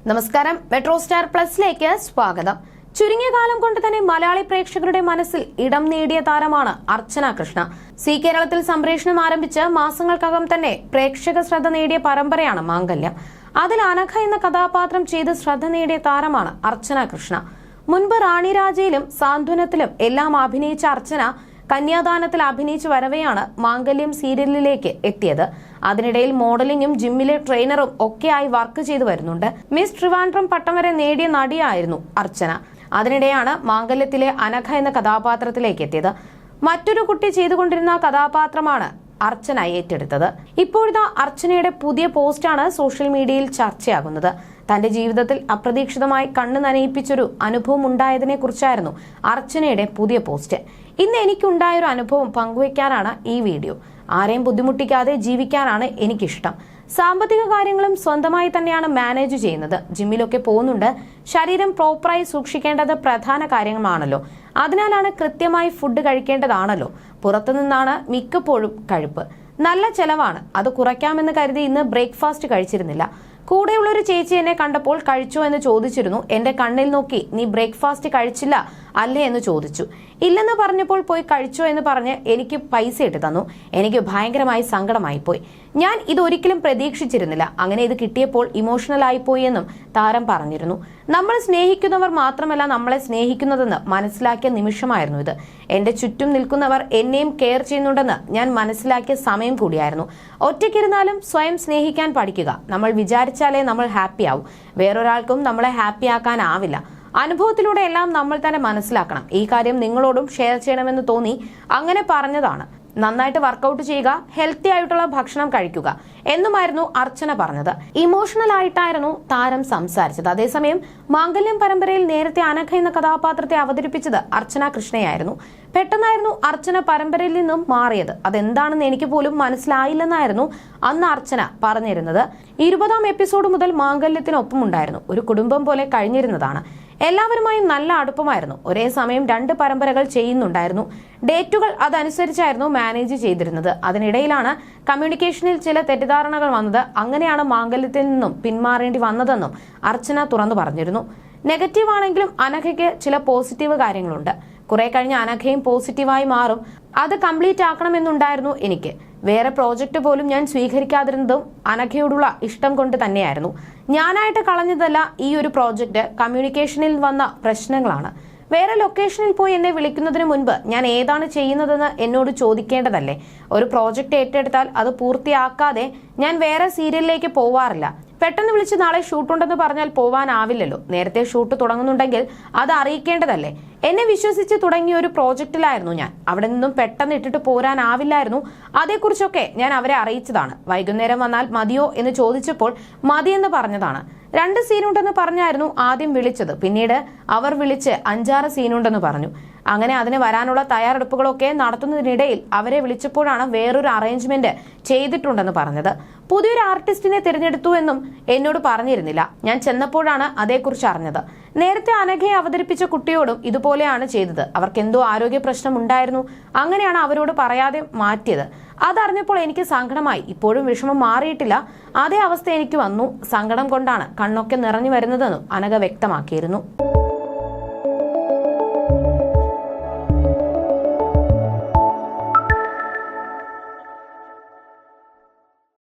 നമസ്കാരം. Metro star പ്ലസിലേക്ക് സ്വാഗതം. ചുരുങ്ങിയ കാലം കൊണ്ട് തന്നെ മലയാളി പ്രേക്ഷകരുടെ മനസ്സിൽ ഇടം നേടിയ താരമാണ് അർച്ചന കൃഷ്ണ. സി കേരളത്തിൽ സംപ്രേഷണം ആരംഭിച്ച് മാസങ്ങൾക്കകം തന്നെ പ്രേക്ഷക ശ്രദ്ധ നേടിയ പരമ്പരയാണ് മാംഗല്യം. അതിൽ അനഘ എന്ന കഥാപാത്രം ചെയ്ത് ശ്രദ്ധ നേടിയ താരമാണ് അർച്ചന കൃഷ്ണ. മുൻപ് റാണി രാജയിലും സാന്ത്വനത്തിലും എല്ലാം അഭിനയിച്ച അർച്ചന കന്യാദാനത്തിൽ അഭിനയിച്ചു വരവെയാണ് മാംഗല്യം സീരിയലിലേക്ക് എത്തിയത്. അതിനിടയിൽ മോഡലിംഗും ജിമ്മിലെ ട്രെയിനറും ഒക്കെയായി വർക്ക് ചെയ്തു വരുന്നുണ്ട്. മിസ് ട്രിവാൻഡ്രം പട്ടം വരെ നേടിയ നടിയായിരുന്നു അർച്ചന. അതിനിടെയാണ് മാംഗല്യത്തിലെ അനഘ എന്ന കഥാപാത്രത്തിലേക്ക് എത്തിയത്. മറ്റൊരു കുട്ടി ചെയ്തുകൊണ്ടിരുന്ന കഥാപാത്രമാണ് അർച്ചന ഏറ്റെടുത്തത്. ഇപ്പോഴത്തെ അർച്ചനയുടെ പുതിയ പോസ്റ്റാണ് സോഷ്യൽ മീഡിയയിൽ ചർച്ചയാകുന്നത്. തന്റെ ജീവിതത്തിൽ അപ്രതീക്ഷിതമായി കണ്ണു നനയിപ്പിച്ചൊരു അനുഭവം ഉണ്ടായതിനെ കുറിച്ചായിരുന്നു അർച്ചനയുടെ പുതിയ പോസ്റ്റ്. ഇന്ന് എനിക്കുണ്ടായൊരു അനുഭവം പങ്കുവയ്ക്കാനാണ് ഈ വീഡിയോ. ആരെയും ബുദ്ധിമുട്ടിക്കാതെ ജീവിക്കാനാണ് എനിക്കിഷ്ടം. സാമ്പത്തിക കാര്യങ്ങളും സ്വന്തമായി തന്നെയാണ് മാനേജ് ചെയ്യുന്നത്. ജിമ്മിലൊക്കെ പോകുന്നുണ്ട്. ശരീരം പ്രോപ്പറായി സൂക്ഷിക്കേണ്ടത് പ്രധാന കാര്യങ്ങളാണല്ലോ. അതിനാലാണ് കൃത്യമായി ഫുഡ് കഴിക്കേണ്ടതാണല്ലോ. പുറത്തുനിന്നാണ് മിക്കപ്പോഴും കഴിപ്പ്. നല്ല ചെലവാണ്. അത് കുറയ്ക്കാമെന്ന് കരുതി ഇന്ന് ബ്രേക്ക്ഫാസ്റ്റ് കഴിച്ചിരുന്നില്ല. കൂടെയുള്ളൊരു ചേച്ചി എന്നെ കണ്ടപ്പോൾ കഴിച്ചോ എന്ന് ചോദിച്ചിരുന്നു. എന്റെ കണ്ണിൽ നോക്കി നീ ബ്രേക്ക്ഫാസ്റ്റ് കഴിച്ചില്ല അല്ലേ എന്ന് ചോദിച്ചു. ഇല്ലെന്ന് പറഞ്ഞപ്പോൾ പോയി കഴിച്ചോ എന്ന് പറഞ്ഞ് എനിക്ക് പൈസ ഇട്ട് തന്നു. എനിക്ക് ഭയങ്കരമായി സങ്കടമായി പോയി. ഞാൻ ഇതൊരിക്കലും പ്രതീക്ഷിച്ചിരുന്നില്ല. അങ്ങനെ ഇത് കിട്ടിയപ്പോൾ ഇമോഷണൽ ആയിപ്പോയി എന്നും താരം പറഞ്ഞിരുന്നു. നമ്മൾ സ്നേഹിക്കുന്നവർ മാത്രമല്ല നമ്മളെ സ്നേഹിക്കുന്നതെന്ന് മനസ്സിലാക്കിയ നിമിഷമായിരുന്നു ഇത്. എന്റെ ചുറ്റും നിൽക്കുന്നവർ എന്നെയും കെയർ ചെയ്യുന്നുണ്ടെന്ന് ഞാൻ മനസ്സിലാക്കിയ സമയം കൂടിയായിരുന്നു. ഒറ്റയ്ക്കിരുന്നാലും സ്വയം സ്നേഹിക്കാൻ പഠിക്കുക. നമ്മൾ വിചാരിച്ചാലേ നമ്മൾ ഹാപ്പി ആവും. വേറൊരാൾക്കും നമ്മളെ ഹാപ്പി ആക്കാനാവില്ല. അനുഭവത്തിലൂടെ എല്ലാം നമ്മൾ തന്നെ മനസ്സിലാക്കണം. ഈ കാര്യം നിങ്ങളോടും ഷെയർ ചെയ്യണമെന്ന് തോന്നി അങ്ങനെ പറഞ്ഞതാണ്. നന്നായിട്ട് വർക്കൗട്ട് ചെയ്യുക, ഹെൽത്തി ആയിട്ടുള്ള ഭക്ഷണം കഴിക്കുക എന്നുമായിരുന്നു അർച്ചന പറഞ്ഞത്. ഇമോഷണൽ ആയിട്ടായിരുന്നു താരം സംസാരിച്ചത്. അതേസമയം മാംഗല്യം പരമ്പരയിൽ നേരത്തെ അനഘ എന്ന കഥാപാത്രത്തെ അവതരിപ്പിച്ചത് അർച്ചന കൃഷ്ണയായിരുന്നു. പെട്ടെന്നായിരുന്നു അർച്ചന പരമ്പരയിൽ നിന്നും മാറിയത്. അതെന്താണെന്ന് എനിക്ക് പോലും മനസ്സിലായില്ലെന്നായിരുന്നു അന്ന് അർച്ചന പറഞ്ഞിരുന്നത്. 20ാം എപ്പിസോഡ് മുതൽ മാംഗല്യത്തിനൊപ്പം ഉണ്ടായിരുന്നു. ഒരു കുടുംബം പോലെ കഴിഞ്ഞിരുന്നതാണ്. എല്ലാവരുമായും നല്ല അടുപ്പമായിരുന്നു. ഒരേ സമയം 2 പരമ്പരകൾ ചെയ്യുന്നുണ്ടായിരുന്നു. ഡേറ്റുകൾ അതനുസരിച്ചായിരുന്നു മാനേജ് ചെയ്തിരുന്നത്. അതിനിടയിലാണ് കമ്മ്യൂണിക്കേഷനിൽ ചില തെറ്റിദ്ധാരണകൾ വന്നത്. അങ്ങനെയാണ് മാംഗല്യത്തിൽ നിന്നും പിന്മാറേണ്ടി വന്നതെന്നും അർച്ചന തുറന്നു പറഞ്ഞിരുന്നു. നെഗറ്റീവ് ആണെങ്കിലും അനഘയ്ക്ക് ചില പോസിറ്റീവ് കാര്യങ്ങളുണ്ട്. കുറെ കഴിഞ്ഞ് അനഘയും പോസിറ്റീവായി മാറും. അത് കംപ്ലീറ്റ് ആക്കണമെന്നുണ്ടായിരുന്നു എനിക്ക്. വേറെ പ്രോജക്റ്റ് പോലും ഞാൻ സ്വീകരിക്കാതിരുന്നതും അനഘയോടുള്ള ഇഷ്ടം കൊണ്ട് തന്നെയായിരുന്നു. ഞാനായിട്ട് കളഞ്ഞതല്ല ഈ ഒരു പ്രോജക്റ്റ്. കമ്മ്യൂണിക്കേഷനിൽ വന്ന പ്രശ്നങ്ങളാണ്. വേറെ ലൊക്കേഷനിൽ പോയി എന്നെ വിളിക്കുന്നതിന് മുൻപ് ഞാൻ ഏതാണ് ചെയ്യുന്നതെന്ന് എന്നോട് ചോദിക്കേണ്ടതല്ലേ. ഒരു പ്രോജക്റ്റ് ഏറ്റെടുത്താൽ അത് പൂർത്തിയാക്കാതെ ഞാൻ വേറെ സീരിയലിലേക്ക് പോവാറില്ല. പെട്ടെന്ന് വിളിച്ച് നാളെ ഷൂട്ടുണ്ടെന്ന് പറഞ്ഞാൽ പോവാനാവില്ലല്ലോ. നേരത്തെ ഷൂട്ട് തുടങ്ങുന്നുണ്ടെങ്കിൽ അത് അറിയിക്കേണ്ടതല്ലേ. എന്നെ വിശ്വസിച്ച് തുടങ്ങിയ ഒരു പ്രോജക്റ്റിലായിരുന്നു ഞാൻ. അവിടെ നിന്നും പെട്ടെന്ന് ഇട്ടിട്ട് പോരാനാവില്ലായിരുന്നു. അതേക്കുറിച്ചൊക്കെ ഞാൻ അവരെ അറിയിച്ചതാണ്. വൈകുന്നേരം വന്നാൽ മതിയോ എന്ന് ചോദിച്ചപ്പോൾ മതിയെന്ന് പറഞ്ഞതാണ്. 2 സീനുണ്ടെന്ന് പറഞ്ഞായിരുന്നു ആദ്യം വിളിച്ചത്. പിന്നീട് അവർ വിളിച്ച് 5-6 സീനുണ്ടെന്ന് പറഞ്ഞു. അങ്ങനെ അതിന് വരാനുള്ള തയ്യാറെടുപ്പുകളൊക്കെ നടത്തുന്നതിനിടയിൽ അവരെ വിളിച്ചപ്പോഴാണ് വേറൊരു അറേഞ്ച്മെന്റ് ചെയ്തിട്ടുണ്ടെന്ന് പറഞ്ഞത്. പുതിയൊരു ആർട്ടിസ്റ്റിനെ തിരഞ്ഞെടുത്തു എന്നും എന്നോട് പറഞ്ഞിരുന്നില്ല. ഞാൻ ചെന്നപ്പോഴാണ് അതേക്കുറിച്ച് അറിഞ്ഞത്. നേരത്തെ അനഘയെ അവതരിപ്പിച്ച കുട്ടിയോടും ഇതുപോലെയാണ് ചെയ്തത്. അവർക്ക് എന്തോ ആരോഗ്യ പ്രശ്നം ഉണ്ടായിരുന്നു. അങ്ങനെയാണ് അവരോട് പറയാതെ മാറ്റിയത്. അതറിഞ്ഞപ്പോൾ എനിക്ക് സങ്കടമായി. ഇപ്പോഴും വിഷമം മാറിയിട്ടില്ല. അതേ അവസ്ഥ എനിക്ക് വന്നു. സങ്കടം കൊണ്ടാണ് കണ്ണൊക്കെ നിറഞ്ഞു വരുന്നതെന്നും അനഘ വ്യക്തമാക്കിയിരുന്നു.